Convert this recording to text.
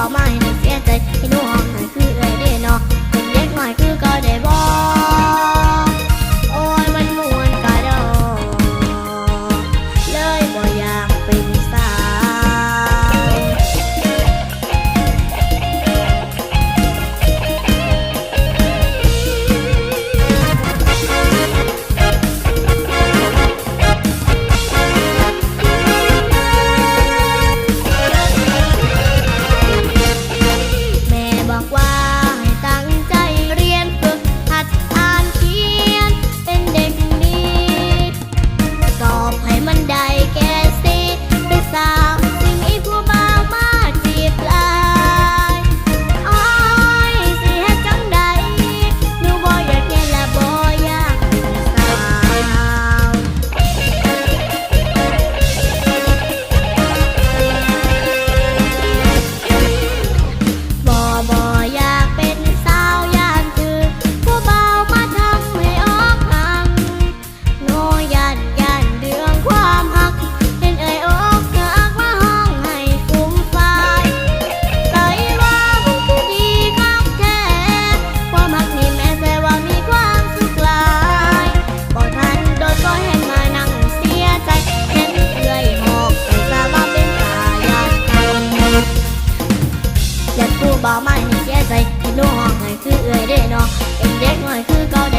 บอกมาให้เสียใจให้หนูห้องให้คือเอ้ยได้เนาะเป็นเด็กหน่อยคือก็ได้บอกโอ้ยมันม่วนกะดอเลยบ่อยากเป็นสาวบอกว่าให้ตั้งใจเรียนฝึกหัดอ่านเขียนเป็นเด็กดีสอบให้มันได้แก่สิไปสาวสิ่งอีผู้บ่าวมาจีบลายอ้อยสิเฮ็ดจังใดหนูบ่อยากเรียนและบ่อยากเป็นสาวบ่อยากเป็นสาวย่านคือผู้บ่าวมาทำให้ออกหักโง่ย่านเรื่องความหักเห็นเอ่ยอกหักมาห้องให้ฟุ้มฟายใส่ว่ามันคือดีคักแท้ความหักนี่แม่แต่ว่ามีความสุขหลายบ่ทันโดนก็เห็นมานั่งเสียใจเห็นเอ่ยหอกใส่ซาว่าเป็นตายาดกันอยากผู้บ่าวมาให้เสียใจให้หนูห้องให้คือเอ้ยได้เนาะเป็นเด็กน้อยคือเก่าได้